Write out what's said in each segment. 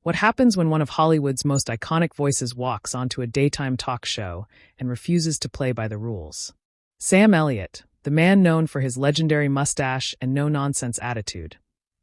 What happens when one of Hollywood's most iconic voices walks onto a daytime talk show and refuses to play by the rules? Sam Elliott, the man known for his legendary mustache and no-nonsense attitude,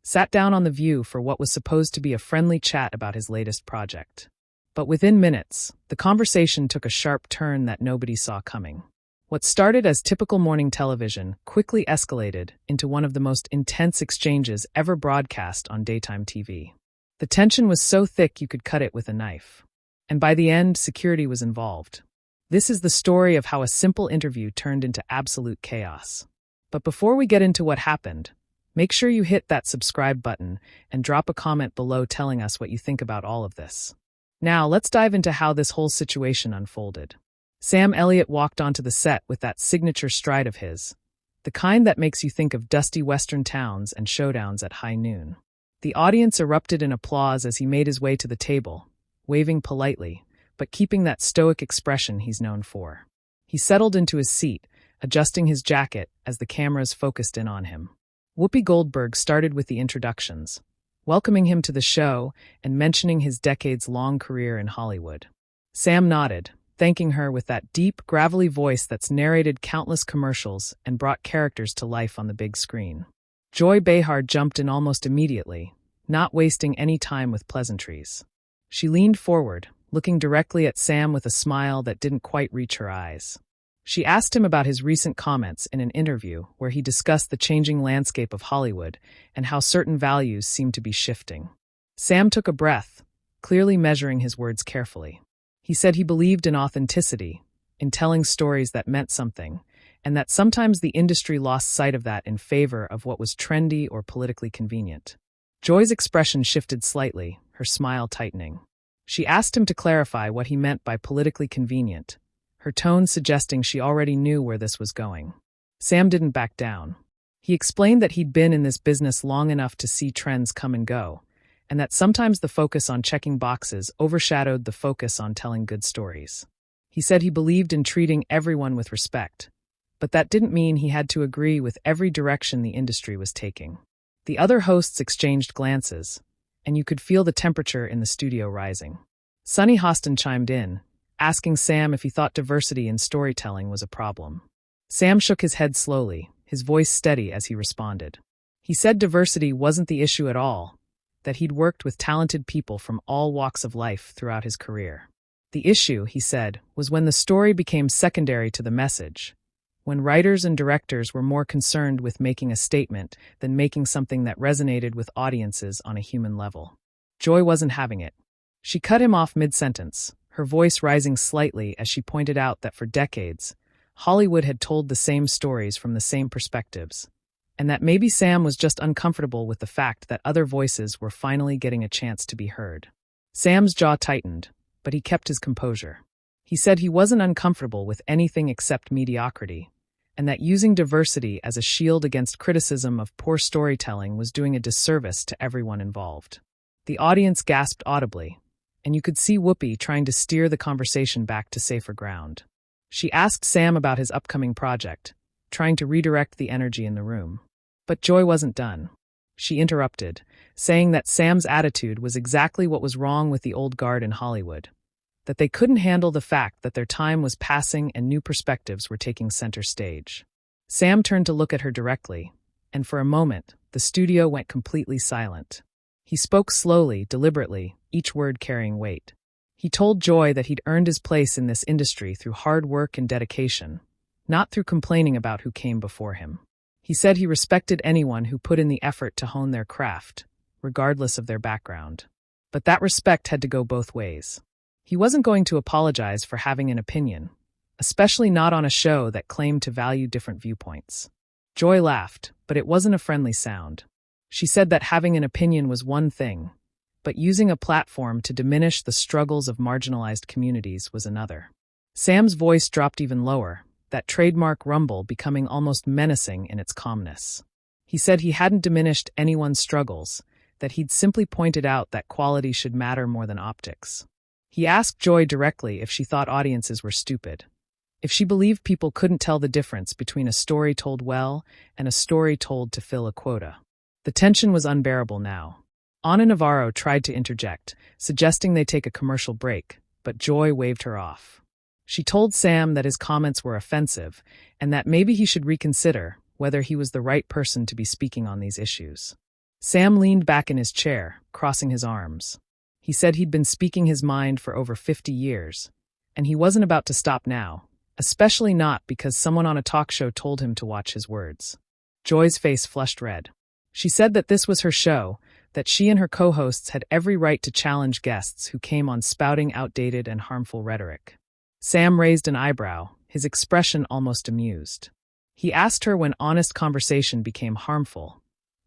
sat down on The View for what was supposed to be a friendly chat about his latest project. But within minutes, the conversation took a sharp turn that nobody saw coming. What started as typical morning television quickly escalated into one of the most intense exchanges ever broadcast on daytime TV. The tension was so thick you could cut it with a knife. And by the end, security was involved. This is the story of how a simple interview turned into absolute chaos. But before we get into what happened, make sure you hit that subscribe button and drop a comment below telling us what you think about all of this. Now, let's dive into how this whole situation unfolded. Sam Elliott walked onto the set with that signature stride of his, the kind that makes you think of dusty western towns and showdowns at high noon. The audience erupted in applause as he made his way to the table, waving politely, but keeping that stoic expression he's known for. He settled into his seat, adjusting his jacket as the cameras focused in on him. Whoopi Goldberg started with the introductions, welcoming him to the show and mentioning his decades-long career in Hollywood. Sam nodded, thanking her with that deep, gravelly voice that's narrated countless commercials and brought characters to life on the big screen. Joy Behar jumped in almost immediately, not wasting any time with pleasantries. She leaned forward, looking directly at Sam with a smile that didn't quite reach her eyes. She asked him about his recent comments in an interview where he discussed the changing landscape of Hollywood and how certain values seemed to be shifting. Sam took a breath, clearly measuring his words carefully. He said he believed in authenticity, in telling stories that meant something, and that sometimes the industry lost sight of that in favor of what was trendy or politically convenient. Joy's expression shifted slightly, her smile tightening. She asked him to clarify what he meant by politically convenient, her tone suggesting she already knew where this was going. Sam didn't back down. He explained that he'd been in this business long enough to see trends come and go, and that sometimes the focus on checking boxes overshadowed the focus on telling good stories. He said he believed in treating everyone with respect, but that didn't mean he had to agree with every direction the industry was taking. The other hosts exchanged glances, and you could feel the temperature in the studio rising. Sunny Hostin chimed in, asking Sam if he thought diversity in storytelling was a problem. Sam shook his head slowly, his voice steady as he responded. He said diversity wasn't the issue at all, that he'd worked with talented people from all walks of life throughout his career. The issue, he said, was when the story became secondary to the message, when writers and directors were more concerned with making a statement than making something that resonated with audiences on a human level. Joy wasn't having it. She cut him off mid-sentence, her voice rising slightly as she pointed out that for decades, Hollywood had told the same stories from the same perspectives, and that maybe Sam was just uncomfortable with the fact that other voices were finally getting a chance to be heard. Sam's jaw tightened, but he kept his composure. He said he wasn't uncomfortable with anything except mediocrity, and that using diversity as a shield against criticism of poor storytelling was doing a disservice to everyone involved. The audience gasped audibly, and you could see Whoopi trying to steer the conversation back to safer ground. She asked Sam about his upcoming project, trying to redirect the energy in the room. But Joy wasn't done. She interrupted, saying that Sam's attitude was exactly what was wrong with the old guard in Hollywood, that they couldn't handle the fact that their time was passing and new perspectives were taking center stage. Sam turned to look at her directly, and for a moment, the studio went completely silent. He spoke slowly, deliberately, each word carrying weight. He told Joy that he'd earned his place in this industry through hard work and dedication, not through complaining about who came before him. He said he respected anyone who put in the effort to hone their craft, regardless of their background. But that respect had to go both ways. He wasn't going to apologize for having an opinion, especially not on a show that claimed to value different viewpoints. Joy laughed, but it wasn't a friendly sound. She said that having an opinion was one thing, but using a platform to diminish the struggles of marginalized communities was another. Sam's voice dropped even lower, that trademark rumble becoming almost menacing in its calmness. He said he hadn't diminished anyone's struggles, that he'd simply pointed out that quality should matter more than optics. He asked Joy directly if she thought audiences were stupid, if she believed people couldn't tell the difference between a story told well and a story told to fill a quota. The tension was unbearable now. Ana Navarro tried to interject, suggesting they take a commercial break, but Joy waved her off. She told Sam that his comments were offensive and that maybe he should reconsider whether he was the right person to be speaking on these issues. Sam leaned back in his chair, crossing his arms. He said he'd been speaking his mind for over 50 years, and he wasn't about to stop now, especially not because someone on a talk show told him to watch his words. Joy's face flushed red. She said that this was her show, that she and her co-hosts had every right to challenge guests who came on spouting outdated and harmful rhetoric. Sam raised an eyebrow, his expression almost amused. He asked her when honest conversation became harmful,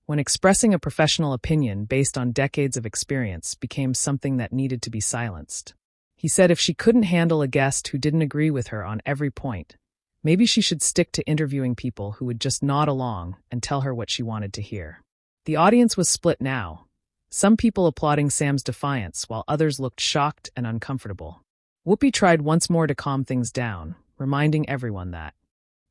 when expressing a professional opinion based on decades of experience became something that needed to be silenced. He said if she couldn't handle a guest who didn't agree with her on every point, maybe she should stick to interviewing people who would just nod along and tell her what she wanted to hear. The audience was split now, some people applauding Sam's defiance while others looked shocked and uncomfortable. Whoopi tried once more to calm things down, reminding everyone that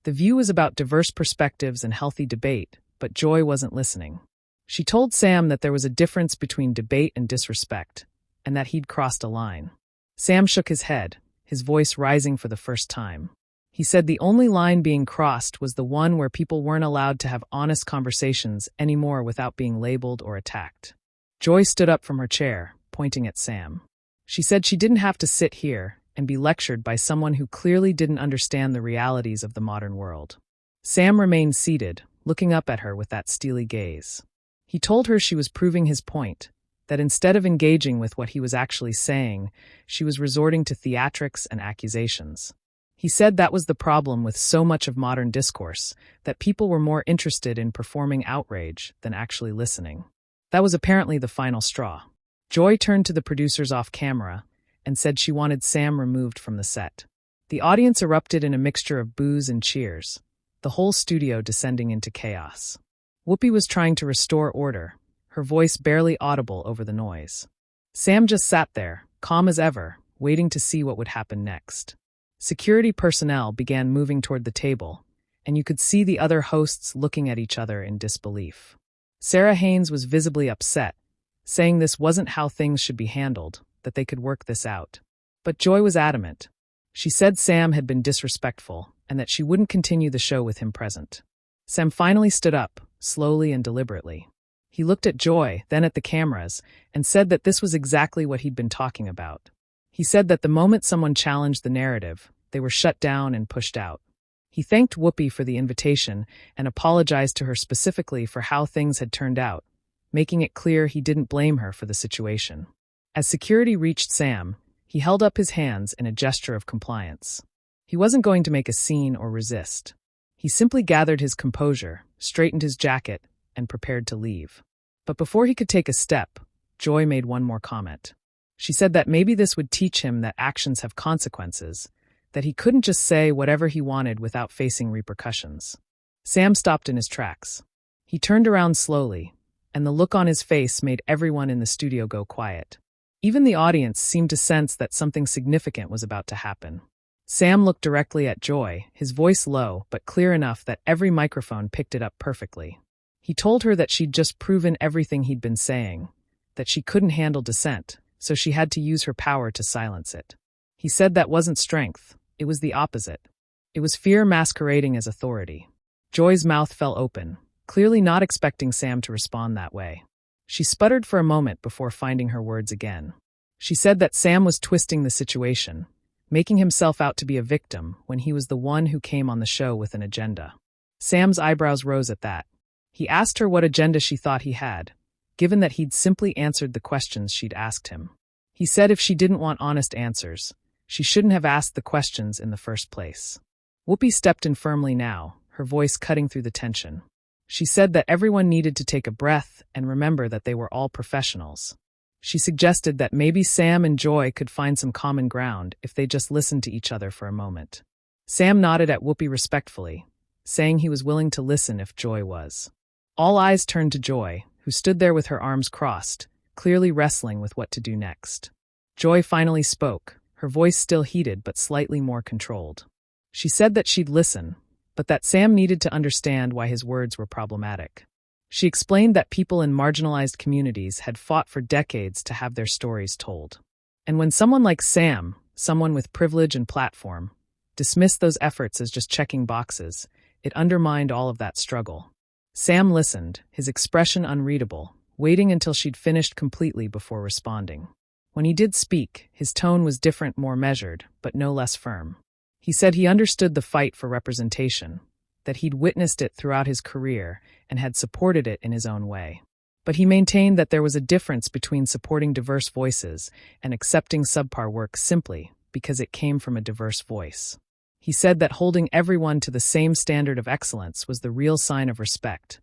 the View was about diverse perspectives and healthy debate, but Joy wasn't listening. She told Sam that there was a difference between debate and disrespect, and that he'd crossed a line. Sam shook his head, his voice rising for the first time. He said the only line being crossed was the one where people weren't allowed to have honest conversations anymore without being labeled or attacked. Joy stood up from her chair, pointing at Sam. She said she didn't have to sit here and be lectured by someone who clearly didn't understand the realities of the modern world. Sam remained seated, looking up at her with that steely gaze. He told her she was proving his point, that instead of engaging with what he was actually saying, she was resorting to theatrics and accusations. He said that was the problem with so much of modern discourse, that people were more interested in performing outrage than actually listening. That was apparently the final straw. Joy turned to the producers off camera and said she wanted Sam removed from the set. The audience erupted in a mixture of boos and cheers, the whole studio descending into chaos. Whoopi was trying to restore order, her voice barely audible over the noise. Sam just sat there, calm as ever, waiting to see what would happen next. Security personnel began moving toward the table, and you could see the other hosts looking at each other in disbelief. Sarah Haynes was visibly upset, saying this wasn't how things should be handled, that they could work this out. But Joy was adamant. She said Sam had been disrespectful, and that she wouldn't continue the show with him present. Sam finally stood up, slowly and deliberately. He looked at Joy, then at the cameras, and said that this was exactly what he'd been talking about. He said that the moment someone challenged the narrative, they were shut down and pushed out. He thanked Whoopi for the invitation and apologized to her specifically for how things had turned out, making it clear he didn't blame her for the situation. As security reached Sam, he held up his hands in a gesture of compliance. He wasn't going to make a scene or resist. He simply gathered his composure, straightened his jacket, and prepared to leave. But before he could take a step, Joy made one more comment. She said that maybe this would teach him that actions have consequences, that he couldn't just say whatever he wanted without facing repercussions. Sam stopped in his tracks. He turned around slowly, and the look on his face made everyone in the studio go quiet. Even the audience seemed to sense that something significant was about to happen. Sam looked directly at Joy, his voice low but clear enough that every microphone picked it up perfectly. He told her that she'd just proven everything he'd been saying, that she couldn't handle dissent, so she had to use her power to silence it. He said that wasn't strength, it was the opposite. It was fear masquerading as authority. Joy's mouth fell open, clearly not expecting Sam to respond that way. She sputtered for a moment before finding her words again. She said that Sam was twisting the situation, making himself out to be a victim when he was the one who came on the show with an agenda. Sam's eyebrows rose at that. He asked her what agenda she thought he had, given that he'd simply answered the questions she'd asked him. He said if she didn't want honest answers, she shouldn't have asked the questions in the first place. Whoopi stepped in firmly now, her voice cutting through the tension. She said that everyone needed to take a breath and remember that they were all professionals. She suggested that maybe Sam and Joy could find some common ground if they just listened to each other for a moment. Sam nodded at Whoopi respectfully, saying he was willing to listen if Joy was. All eyes turned to Joy, who stood there with her arms crossed, clearly wrestling with what to do next. Joy finally spoke, her voice still heated but slightly more controlled. She said that she'd listen, but that Sam needed to understand why his words were problematic. She explained that people in marginalized communities had fought for decades to have their stories told. And when someone like Sam, someone with privilege and platform, dismissed those efforts as just checking boxes, it undermined all of that struggle. Sam listened, his expression unreadable, waiting until she'd finished completely before responding. When he did speak, his tone was different, more measured, but no less firm. He said he understood the fight for representation, that he'd witnessed it throughout his career and had supported it in his own way. But he maintained that there was a difference between supporting diverse voices and accepting subpar work simply because it came from a diverse voice. He said that holding everyone to the same standard of excellence was the real sign of respect,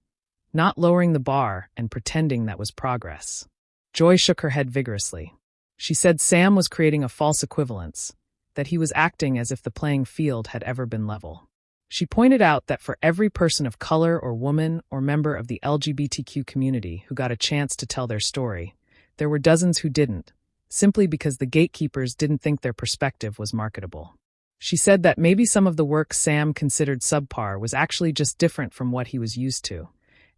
not lowering the bar and pretending that was progress. Joy shook her head vigorously. She said Sam was creating a false equivalence, that he was acting as if the playing field had ever been level. She pointed out that for every person of color or woman or member of the LGBTQ community who got a chance to tell their story, there were dozens who didn't, simply because the gatekeepers didn't think their perspective was marketable. She said that maybe some of the work Sam considered subpar was actually just different from what he was used to,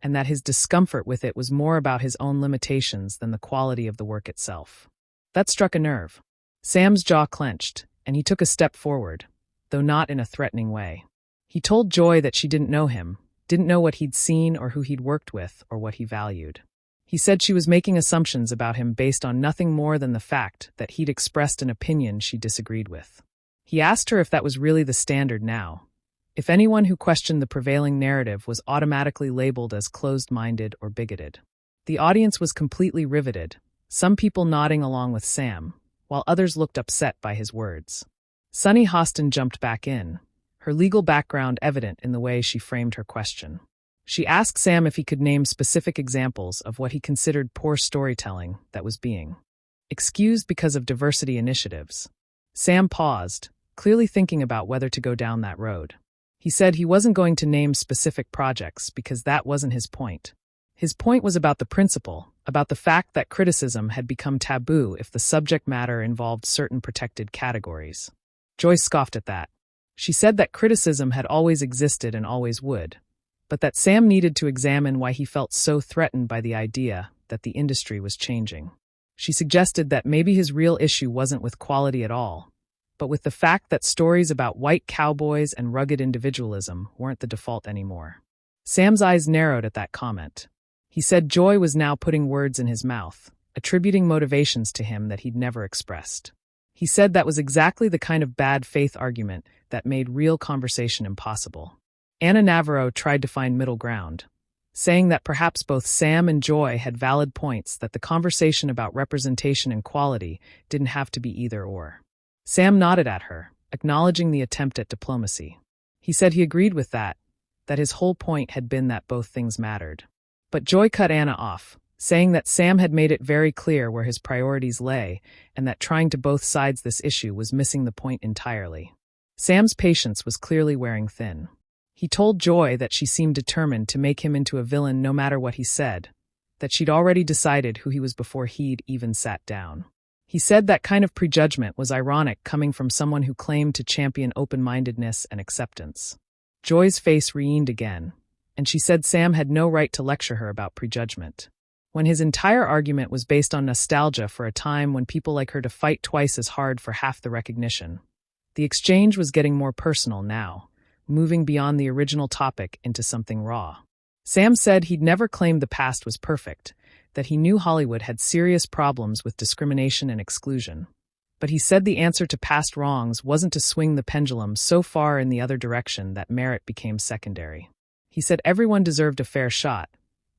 and that his discomfort with it was more about his own limitations than the quality of the work itself. That struck a nerve. Sam's jaw clenched, and he took a step forward, though not in a threatening way. He told Joy that she didn't know him, didn't know what he'd seen or who he'd worked with or what he valued. He said she was making assumptions about him based on nothing more than the fact that he'd expressed an opinion she disagreed with. He asked her if that was really the standard now, if anyone who questioned the prevailing narrative was automatically labeled as closed-minded or bigoted. The audience was completely riveted, some people nodding along with Sam, while others looked upset by his words. Sunny Hostin jumped back in, her legal background evident in the way she framed her question. She asked Sam if he could name specific examples of what he considered poor storytelling that was being excused because of diversity initiatives. Sam paused, clearly thinking about whether to go down that road. He said he wasn't going to name specific projects because that wasn't his point. His point was about the principle, about the fact that criticism had become taboo if the subject matter involved certain protected categories. Joy scoffed at that. She said that criticism had always existed and always would, but that Sam needed to examine why he felt so threatened by the idea that the industry was changing. She suggested that maybe his real issue wasn't with quality at all, but with the fact that stories about white cowboys and rugged individualism weren't the default anymore. Sam's eyes narrowed at that comment. He said Joy was now putting words in his mouth, attributing motivations to him that he'd never expressed. He said that was exactly the kind of bad faith argument that made real conversation impossible. Anna Navarro tried to find middle ground, saying that perhaps both Sam and Joy had valid points, that the conversation about representation and quality didn't have to be either or. Sam nodded at her, acknowledging the attempt at diplomacy. He said he agreed with that his whole point had been that both things mattered. But Joy cut Anna off, saying that Sam had made it very clear where his priorities lay and that trying to both sides this issue was missing the point entirely. Sam's patience was clearly wearing thin. He told Joy that she seemed determined to make him into a villain no matter what he said, that she'd already decided who he was before he'd even sat down. He said that kind of prejudgment was ironic coming from someone who claimed to champion open-mindedness and acceptance. Joy's face reened again, and she said Sam had no right to lecture her about prejudgment, when his entire argument was based on nostalgia for a time when people like her to fight twice as hard for half the recognition. The exchange was getting more personal now, moving beyond the original topic into something raw. Sam said he'd never claimed the past was perfect, that he knew Hollywood had serious problems with discrimination and exclusion. But he said the answer to past wrongs wasn't to swing the pendulum so far in the other direction that merit became secondary. He said everyone deserved a fair shot,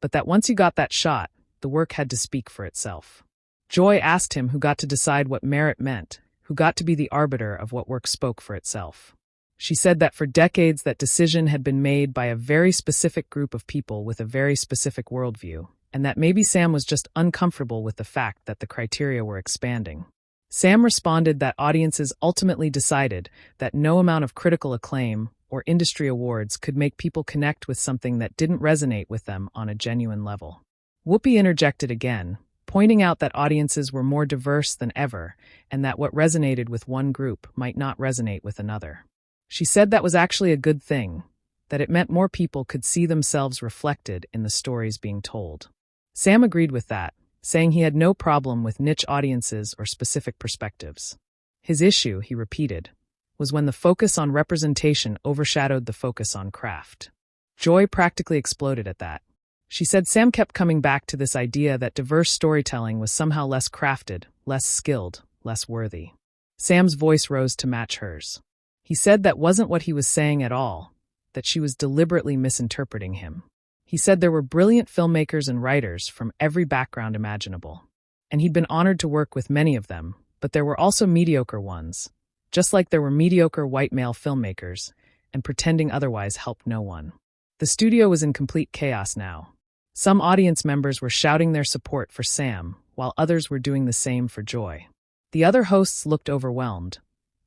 but that once you got that shot, the work had to speak for itself. Joy asked him who got to decide what merit meant, who got to be the arbiter of what work spoke for itself. She said that for decades that decision had been made by a very specific group of people with a very specific worldview, and that maybe Sam was just uncomfortable with the fact that the criteria were expanding. Sam responded that audiences ultimately decided that no amount of critical acclaim or industry awards could make people connect with something that didn't resonate with them on a genuine level. Whoopi interjected again, pointing out that audiences were more diverse than ever and that what resonated with one group might not resonate with another. She said that was actually a good thing, that it meant more people could see themselves reflected in the stories being told. Sam agreed with that, saying he had no problem with niche audiences or specific perspectives. His issue, he repeated, was when the focus on representation overshadowed the focus on craft. Joy practically exploded at that. She said Sam kept coming back to this idea that diverse storytelling was somehow less crafted, less skilled, less worthy. Sam's voice rose to match hers. He said that wasn't what he was saying at all, that she was deliberately misinterpreting him. He said there were brilliant filmmakers and writers from every background imaginable, and he'd been honored to work with many of them, but there were also mediocre ones, just like there were mediocre white male filmmakers, and pretending otherwise helped no one. The studio was in complete chaos now. Some audience members were shouting their support for Sam, while others were doing the same for Joy. The other hosts looked overwhelmed,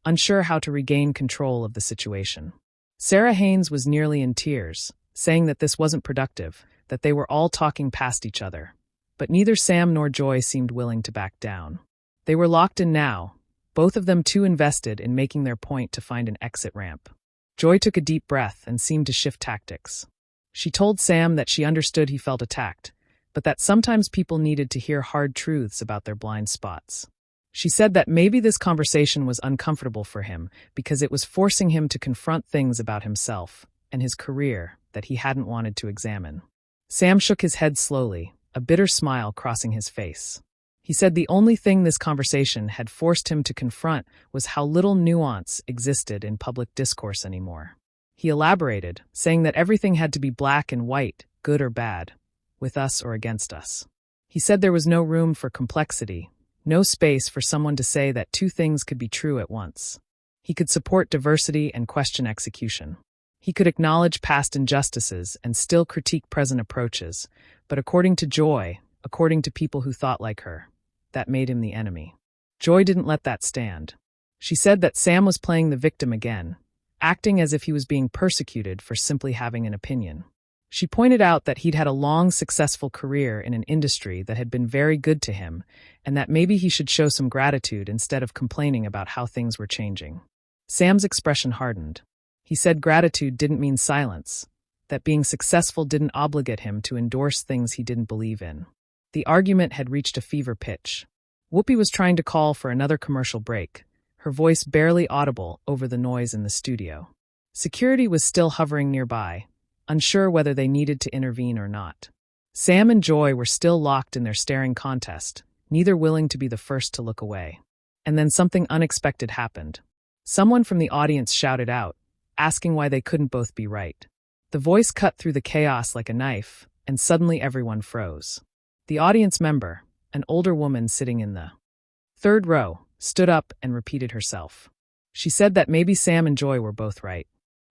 unsure how to regain control of the situation. Sarah Haynes was nearly in tears, saying that this wasn't productive, that they were all talking past each other. But neither Sam nor Joy seemed willing to back down. They were locked in now, both of them too invested in making their point to find an exit ramp. Joy took a deep breath and seemed to shift tactics. She told Sam that she understood he felt attacked, but that sometimes people needed to hear hard truths about their blind spots. She said that maybe this conversation was uncomfortable for him because it was forcing him to confront things about himself and his career that he hadn't wanted to examine. Sam shook his head slowly, a bitter smile crossing his face. He said the only thing this conversation had forced him to confront was how little nuance existed in public discourse anymore. He elaborated, saying that everything had to be black and white, good or bad, with us or against us. He said there was no room for complexity, no space for someone to say that two things could be true at once. He could support diversity and question execution. He could acknowledge past injustices and still critique present approaches, but according to Joy, according to people who thought like her, that made him the enemy. Joy didn't let that stand. She said that Sam was playing the victim again, acting as if he was being persecuted for simply having an opinion. She pointed out that he'd had a long, successful career in an industry that had been very good to him, and that maybe he should show some gratitude instead of complaining about how things were changing. Sam's expression hardened. He said gratitude didn't mean silence, that being successful didn't obligate him to endorse things he didn't believe in. The argument had reached a fever pitch. Whoopi was trying to call for another commercial break, her voice barely audible over the noise in the studio. Security was still hovering nearby, unsure whether they needed to intervene or not. Sam and Joy were still locked in their staring contest, neither willing to be the first to look away. And then something unexpected happened. Someone from the audience shouted out, asking why they couldn't both be right. The voice cut through the chaos like a knife, and suddenly everyone froze. The audience member, an older woman sitting in the third row, stood up and repeated herself. She said that maybe Sam and Joy were both right.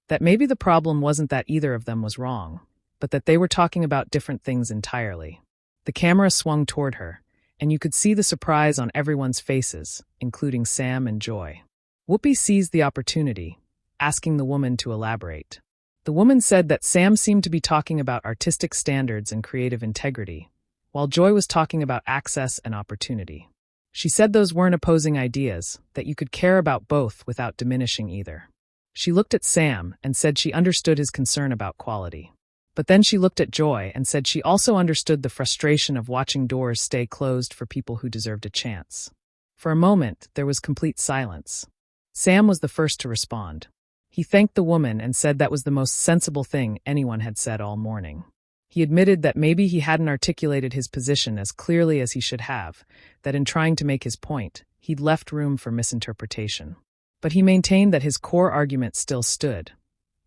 That maybe the problem wasn't that either of them was wrong, but that they were talking about different things entirely. The camera swung toward her, and you could see the surprise on everyone's faces, including Sam and Joy. Whoopi seized the opportunity, asking the woman to elaborate. The woman said that Sam seemed to be talking about artistic standards and creative integrity, while Joy was talking about access and opportunity. She said those weren't opposing ideas, that you could care about both without diminishing either. She looked at Sam and said she understood his concern about quality. But then she looked at Joy and said she also understood the frustration of watching doors stay closed for people who deserved a chance. For a moment, there was complete silence. Sam was the first to respond. He thanked the woman and said that was the most sensible thing anyone had said all morning. He admitted that maybe he hadn't articulated his position as clearly as he should have, that in trying to make his point, he'd left room for misinterpretation. But he maintained that his core argument still stood,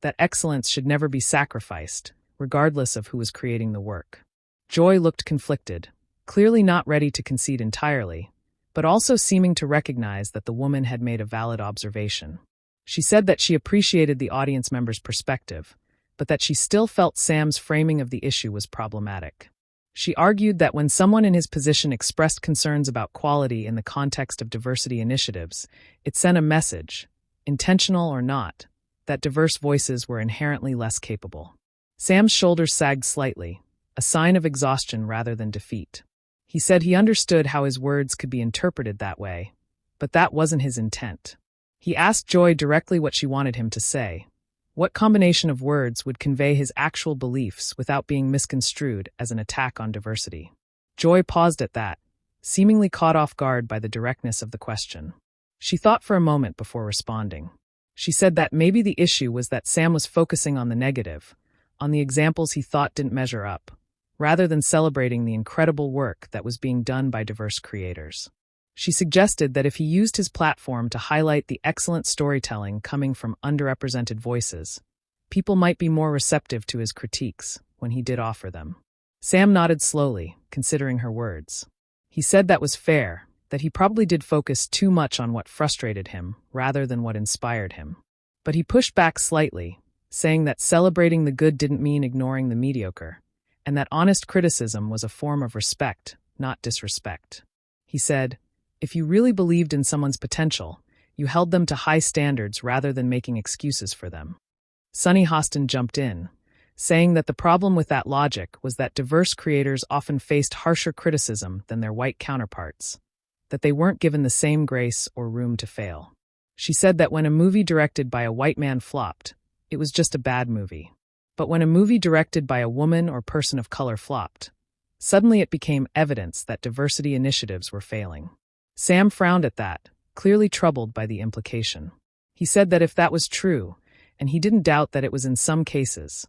that excellence should never be sacrificed, regardless of who was creating the work. Joy looked conflicted, clearly not ready to concede entirely, but also seeming to recognize that the woman had made a valid observation. She said that she appreciated the audience member's perspective, but that she still felt Sam's framing of the issue was problematic. She argued that when someone in his position expressed concerns about quality in the context of diversity initiatives, it sent a message, intentional or not, that diverse voices were inherently less capable. Sam's shoulders sagged slightly, a sign of exhaustion rather than defeat. He said he understood how his words could be interpreted that way, but that wasn't his intent. He asked Joy directly what she wanted him to say, What combination of words would convey his actual beliefs without being misconstrued as an attack on diversity? Joy paused at that, seemingly caught off guard by the directness of the question. She thought for a moment before responding. She said that maybe the issue was that Sam was focusing on the negative, on the examples he thought didn't measure up, rather than celebrating the incredible work that was being done by diverse creators. She suggested that if he used his platform to highlight the excellent storytelling coming from underrepresented voices, people might be more receptive to his critiques when he did offer them. Sam nodded slowly, considering her words. He said that was fair, that he probably did focus too much on what frustrated him rather than what inspired him. But he pushed back slightly, saying that celebrating the good didn't mean ignoring the mediocre, and that honest criticism was a form of respect, not disrespect. He said, "If you really believed in someone's potential, you held them to high standards rather than making excuses for them." Sunny Hostin jumped in, saying that the problem with that logic was that diverse creators often faced harsher criticism than their white counterparts, that they weren't given the same grace or room to fail. She said that when a movie directed by a white man flopped, it was just a bad movie. But when a movie directed by a woman or person of color flopped, suddenly it became evidence that diversity initiatives were failing. Sam frowned at that, clearly troubled by the implication. He said that if that was true, and he didn't doubt that it was in some cases,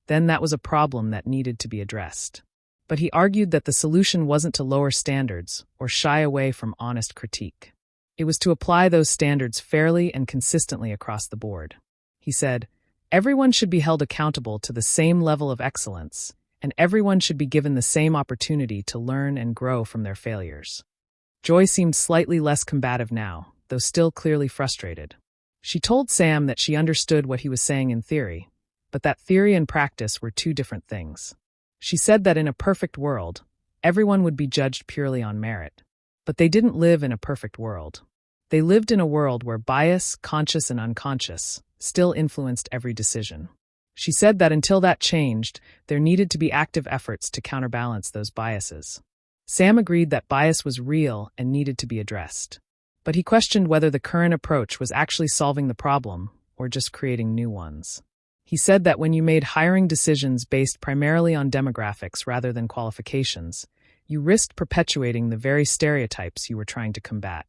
then that was a problem that needed to be addressed. But he argued that the solution wasn't to lower standards or shy away from honest critique. It was to apply those standards fairly and consistently across the board. He said, "Everyone should be held accountable to the same level of excellence, and everyone should be given the same opportunity to learn and grow from their failures." Joy seemed slightly less combative now, though still clearly frustrated. She told Sam that she understood what he was saying in theory, but that theory and practice were two different things. She said that in a perfect world, everyone would be judged purely on merit. But they didn't live in a perfect world. They lived in a world where bias, conscious and unconscious, still influenced every decision. She said that until that changed, there needed to be active efforts to counterbalance those biases. Sam agreed that bias was real and needed to be addressed. But he questioned whether the current approach was actually solving the problem or just creating new ones. He said that when you made hiring decisions based primarily on demographics rather than qualifications, you risked perpetuating the very stereotypes you were trying to combat.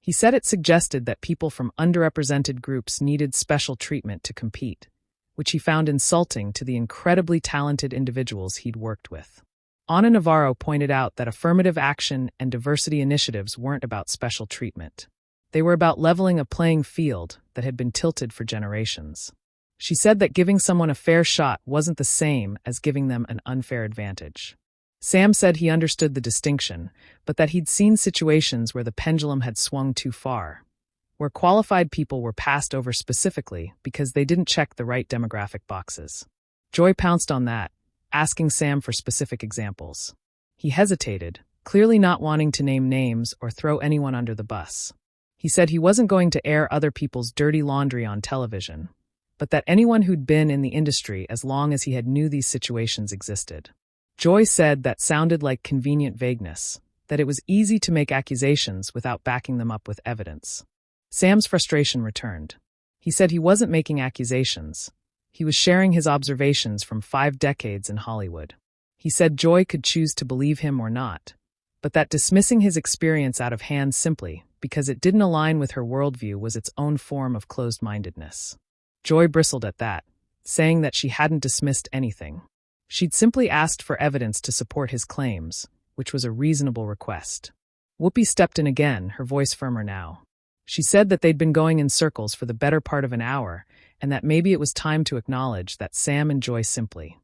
He said it suggested that people from underrepresented groups needed special treatment to compete, which he found insulting to the incredibly talented individuals he'd worked with. Ana Navarro pointed out that affirmative action and diversity initiatives weren't about special treatment. They were about leveling a playing field that had been tilted for generations. She said that giving someone a fair shot wasn't the same as giving them an unfair advantage. Sam said he understood the distinction, but that he'd seen situations where the pendulum had swung too far, where qualified people were passed over specifically because they didn't check the right demographic boxes. Joy pounced on that, asking Sam for specific examples. He hesitated, clearly not wanting to name names or throw anyone under the bus. He said he wasn't going to air other people's dirty laundry on television, but that anyone who'd been in the industry as long as he had knew these situations existed. Joy said that sounded like convenient vagueness, that it was easy to make accusations without backing them up with evidence. Sam's frustration returned. He said he wasn't making accusations. He was sharing his observations from 5 decades in Hollywood. He said Joy could choose to believe him or not, but that dismissing his experience out of hand simply because it didn't align with her worldview was its own form of closed-mindedness. Joy bristled at that, saying that she hadn't dismissed anything. She'd simply asked for evidence to support his claims, which was a reasonable request. Whoopi stepped in again, her voice firmer now. She said that they'd been going in circles for the better part of an hour, and that maybe it was time to acknowledge that Sam and Joy simply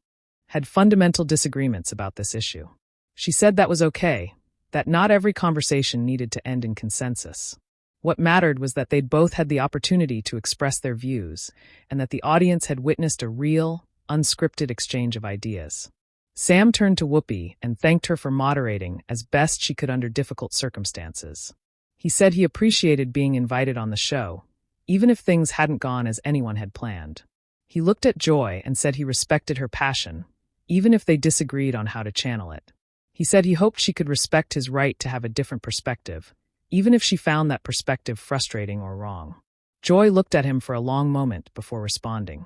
had fundamental disagreements about this issue. She said that was okay, that not every conversation needed to end in consensus. What mattered was that they'd both had the opportunity to express their views, and that the audience had witnessed a real, unscripted exchange of ideas. Sam turned to Whoopi and thanked her for moderating as best she could under difficult circumstances. He said he appreciated being invited on the show, even if things hadn't gone as anyone had planned. He looked at Joy and said he respected her passion, even if they disagreed on how to channel it. He said he hoped she could respect his right to have a different perspective, even if she found that perspective frustrating or wrong. Joy looked at him for a long moment before responding.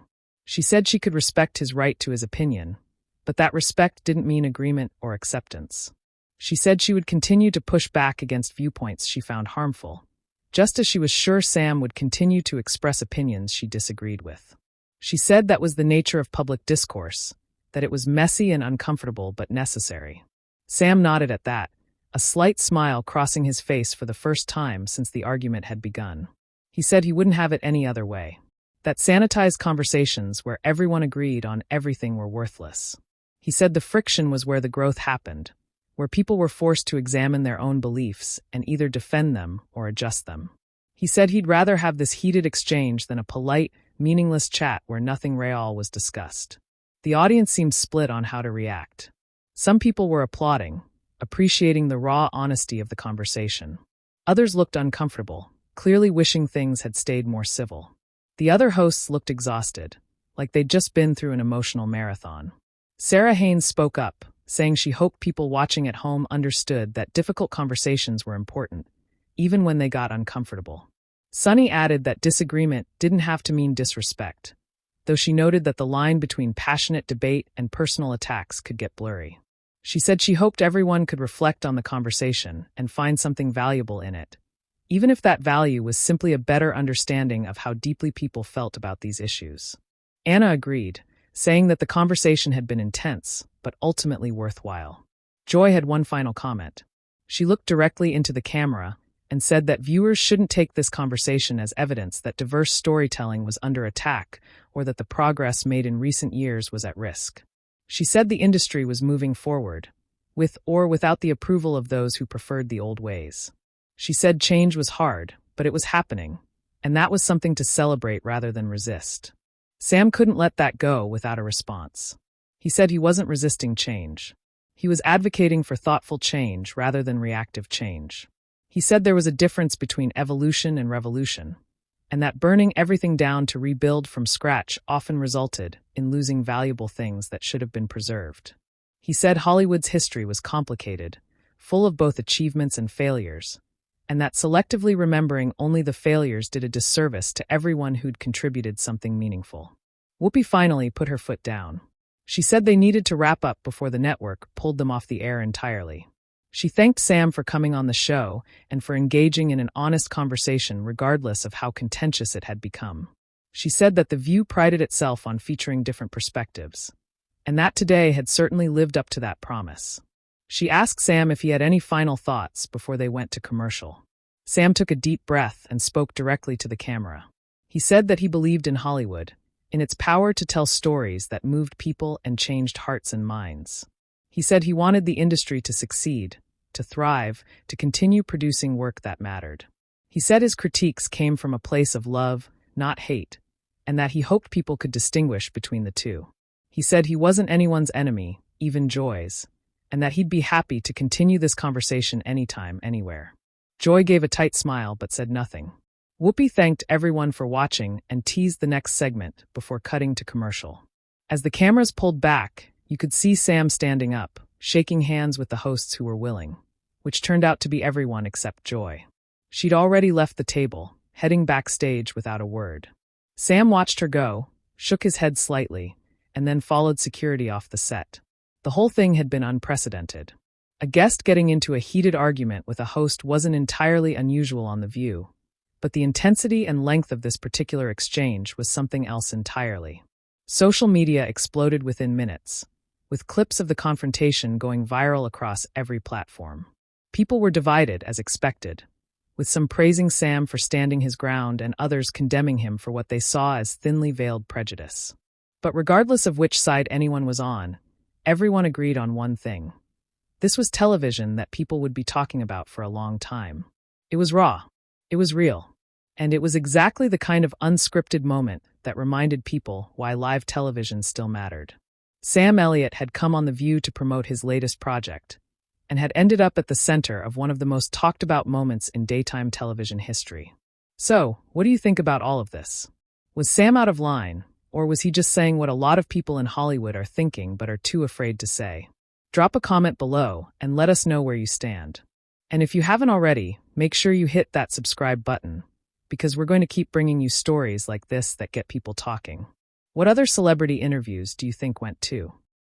She said she could respect his right to his opinion, but that respect didn't mean agreement or acceptance. She said she would continue to push back against viewpoints she found harmful, just as she was sure Sam would continue to express opinions she disagreed with. She said that was the nature of public discourse, that it was messy and uncomfortable but necessary. Sam nodded at that, a slight smile crossing his face for the first time since the argument had begun. He said he wouldn't have it any other way. That sanitized conversations where everyone agreed on everything were worthless. He said the friction was where the growth happened, where people were forced to examine their own beliefs and either defend them or adjust them. He said he'd rather have this heated exchange than a polite, meaningless chat where nothing real was discussed. The audience seemed split on how to react. Some people were applauding, appreciating the raw honesty of the conversation. Others looked uncomfortable, clearly wishing things had stayed more civil. The other hosts looked exhausted, like they'd just been through an emotional marathon. Sarah Haynes spoke up, saying she hoped people watching at home understood that difficult conversations were important, even when they got uncomfortable. Sunny added that disagreement didn't have to mean disrespect, though she noted that the line between passionate debate and personal attacks could get blurry. She said she hoped everyone could reflect on the conversation and find something valuable in it, even if that value was simply a better understanding of how deeply people felt about these issues. Anna agreed, saying that the conversation had been intense, but ultimately worthwhile. Joy had one final comment. She looked directly into the camera and said that viewers shouldn't take this conversation as evidence that diverse storytelling was under attack or that the progress made in recent years was at risk. She said the industry was moving forward, with or without the approval of those who preferred the old ways. She said change was hard, but it was happening, and that was something to celebrate rather than resist. Sam couldn't let that go without a response. He said he wasn't resisting change. He was advocating for thoughtful change rather than reactive change. He said there was a difference between evolution and revolution, and that burning everything down to rebuild from scratch often resulted in losing valuable things that should have been preserved. He said Hollywood's history was complicated, full of both achievements and failures, and that selectively remembering only the failures did a disservice to everyone who'd contributed something meaningful. Whoopi finally put her foot down. She said they needed to wrap up before the network pulled them off the air entirely. She thanked Sam for coming on the show and for engaging in an honest conversation regardless of how contentious it had become. She said that The View prided itself on featuring different perspectives, and that today had certainly lived up to that promise. She asked Sam if he had any final thoughts before they went to commercial. Sam took a deep breath and spoke directly to the camera. He said that he believed in Hollywood, in its power to tell stories that moved people and changed hearts and minds. He said he wanted the industry to succeed, to thrive, to continue producing work that mattered. He said his critiques came from a place of love, not hate, and that he hoped people could distinguish between the two. He said he wasn't anyone's enemy, even Joy's, and that he'd be happy to continue this conversation anytime, anywhere. Joy gave a tight smile but said nothing. Whoopi thanked everyone for watching and teased the next segment before cutting to commercial. As the cameras pulled back, you could see Sam standing up, shaking hands with the hosts who were willing, which turned out to be everyone except Joy. She'd already left the table, heading backstage without a word. Sam watched her go, shook his head slightly, and then followed security off the set. The whole thing had been unprecedented. A guest getting into a heated argument with a host wasn't entirely unusual on The View, but the intensity and length of this particular exchange was something else entirely. Social media exploded within minutes, with clips of the confrontation going viral across every platform. People were divided, as expected, with some praising Sam for standing his ground and others condemning him for what they saw as thinly veiled prejudice. But regardless of which side anyone was on, everyone agreed on one thing. This was television that people would be talking about for a long time. It was raw. It was real. And it was exactly the kind of unscripted moment that reminded people why live television still mattered. Sam Elliott had come on The View to promote his latest project, and had ended up at the center of one of the most talked about moments in daytime television history. So, what do you think about all of this? Was Sam out of line, or was he just saying what a lot of people in Hollywood are thinking but are too afraid to say? Drop a comment below and let us know where you stand. And if you haven't already, make sure you hit that subscribe button, because we're going to keep bringing you stories like this that get people talking. What other celebrity interviews do you think went too?